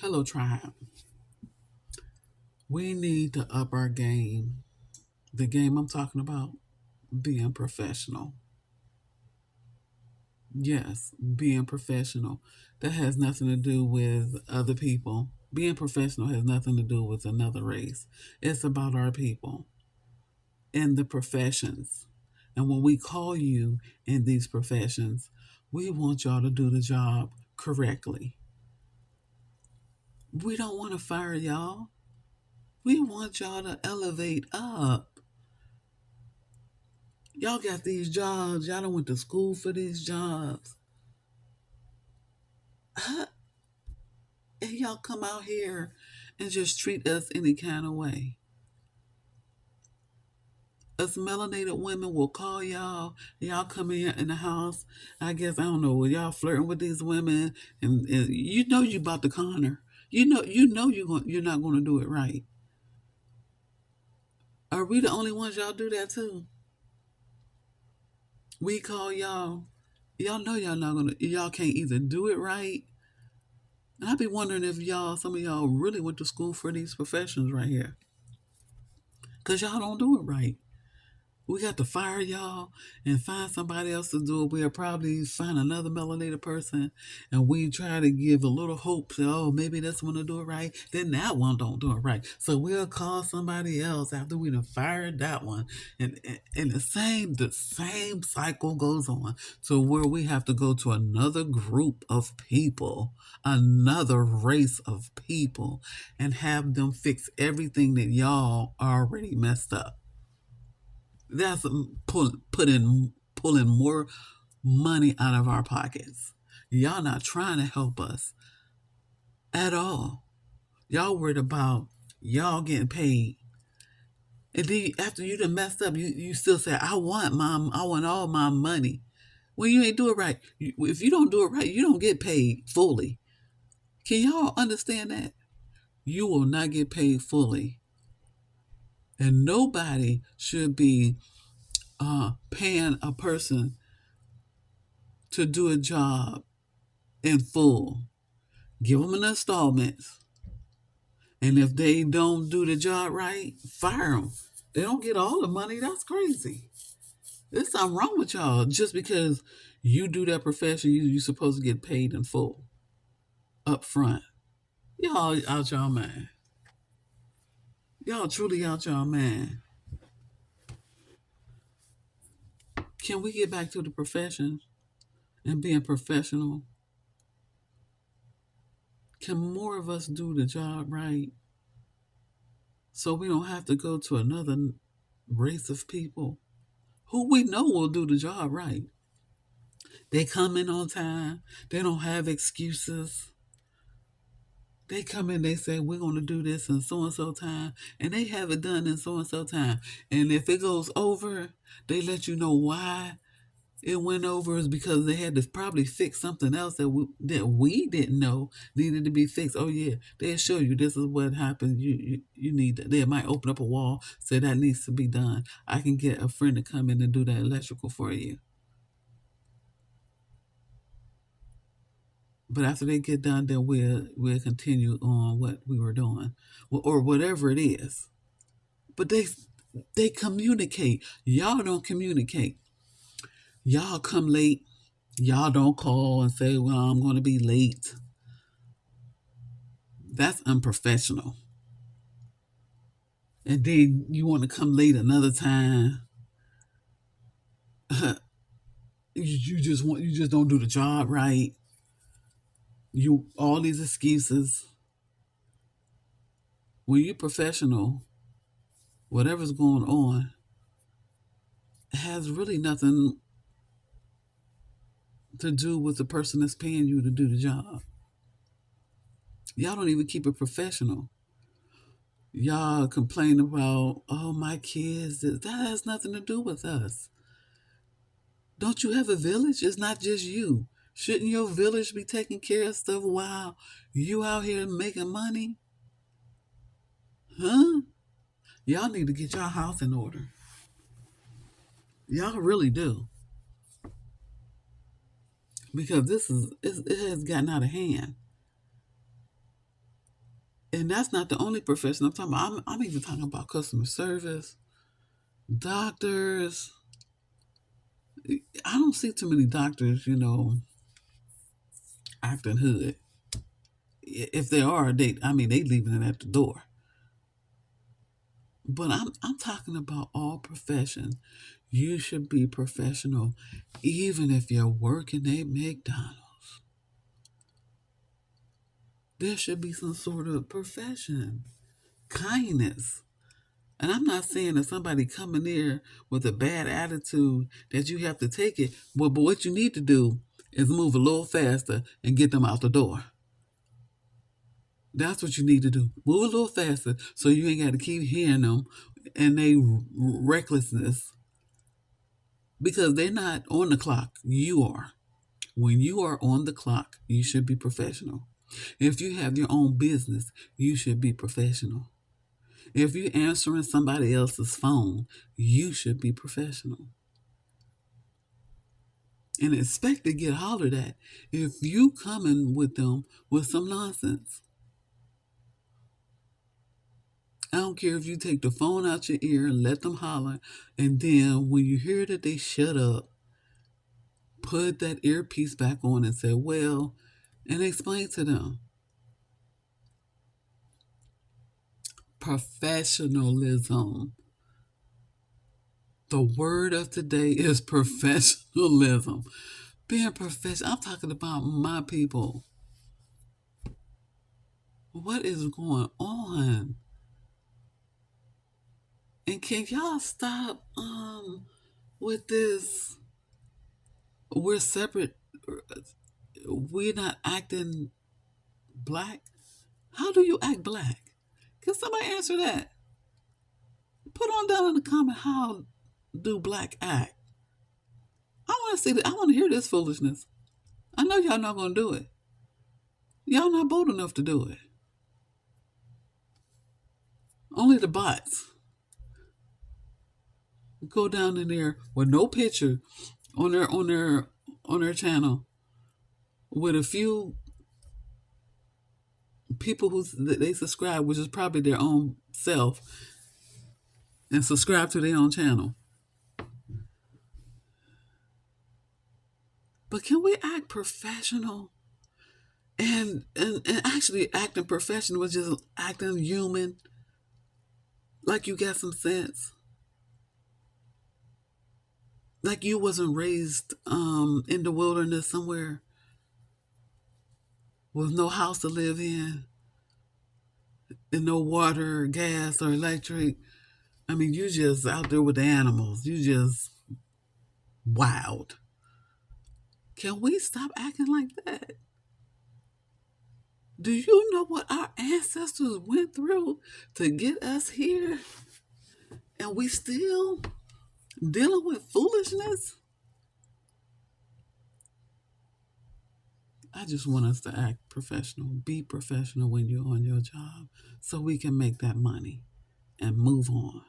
Hello, tribe. We need to up our game. The game I'm talking about, being professional. Yes, being professional. That has nothing to do with other people. Being professional has nothing to do with another race. It's about our people in the professions. And when we call you in these professions, we want y'all to do the job correctly. We don't want to fire y'all. We want y'all to elevate up. Y'all got these jobs. Y'all done went to school for these jobs. Huh? And y'all come out here and just treat us any kind of way. Us melanated women will call y'all. Y'all come in the house. I guess I don't know. Y'all flirting with these women, and you know you about to con her. You know you're not going to do it right. Are we the only ones y'all do that to? We call y'all. Y'all know y'all not gonna. Y'all can't either do it right. And I be wondering if some of y'all really went to school for these professions right here. Because y'all don't do it right. We got to fire y'all and find somebody else to do it. We'll probably find another melanated person, and we try to give a little hope. Say, oh, maybe this one will do it right. Then that one don't do it right. So we'll call somebody else after we done fired that one. And the same cycle goes on to where we have to go to another group of people, another race of people, and have them fix everything that y'all already messed up. That's pulling more money out of our pockets. Y'all not trying to help us at all. Y'all worried about y'all getting paid. And then after you done messed up, you still say, I want all my money. Well, you ain't do it right. If you don't do it right, you don't get paid fully. Can y'all understand that? You will not get paid fully. And nobody should be paying a person to do a job in full. Give them an installment, and if they don't do the job right, fire them. They don't get all the money. That's crazy. There's something wrong with y'all. Just because you do that profession, you supposed to get paid in full up front. Y'all out y'all mind. Y'all truly out y'all mind. Can we get back to the profession and being professional? Can more of us do the job right so we don't have to go to another race of people who we know will do the job right? They come in on time. They don't have excuses. They come in, they say, we're going to do this in so and so time, and they have it done in so and so time. And if it goes over, they let you know why it went over is because they had to probably fix something else that we didn't know needed to be fixed. Oh yeah, they'll show you this is what happened. You need that. They might open up a wall, say that needs to be done. I can get a friend to come in and do that electrical for you. But after they get done, then we'll continue on what we were doing, or whatever it is. But they communicate. Y'all don't communicate. Y'all come late. Y'all don't call and say, "Well, I'm going to be late." That's unprofessional. And then you want to come late another time. You just don't do the job right. You all these excuses. When you're professional, whatever's going on has really nothing to do with the person that's paying you to do the job. Y'all don't even keep it professional. Y'all complain about, oh, my kids. That has nothing to do with us. Don't you have a village? It's not just you. Shouldn't your village be taking care of stuff while you out here making money? Huh? Y'all need to get your house in order. Y'all really do. Because it has gotten out of hand. And that's not the only profession I'm talking about. I'm even talking about customer service, doctors. I don't see too many doctors, acting hood. If they are, they leaving it at the door. But I'm talking about all professions. You should be professional, even if you're working at McDonald's. There should be some sort of profession, kindness. And I'm not saying that somebody coming there with a bad attitude that you have to take it. But what you need to do is move a little faster and get them out the door. That's what you need to do. Move a little faster so you ain't got to keep hearing them and they recklessness, because they're not on the clock. You are. When you are on the clock, you should be professional. If you have your own business, you should be professional. If you're answering somebody else's phone, you should be professional. And expect to get hollered at if you coming with them with some nonsense. I don't care if you take the phone out your ear and let them holler, and then when you hear that they shut up, put that earpiece back on and say, well, and explain to them. Professionalism. The word of today is professionalism. Being professional. I'm talking about my people. What is going on? And can y'all stop with this? We're separate. We're not acting black. How do you act black? Can somebody answer that? Put on down in the comment, how do black act? I want to see that. I want to hear this foolishness. I know y'all not gonna do it. Y'all not bold enough to do it. Only the bots go down in there with no picture on their channel, with a few people who they subscribe, which is probably their own self, and subscribe to their own channel. But can we act professional? And actually acting professional was just acting human, like you got some sense, like you wasn't raised in the wilderness somewhere with no house to live in and no water, gas, or electric. I mean, you just out there with the animals. You just wild. Can we stop acting like that? Do you know what our ancestors went through to get us here? And we still dealing with foolishness? I just want us to act professional. Be professional when you're on your job so we can make that money and move on.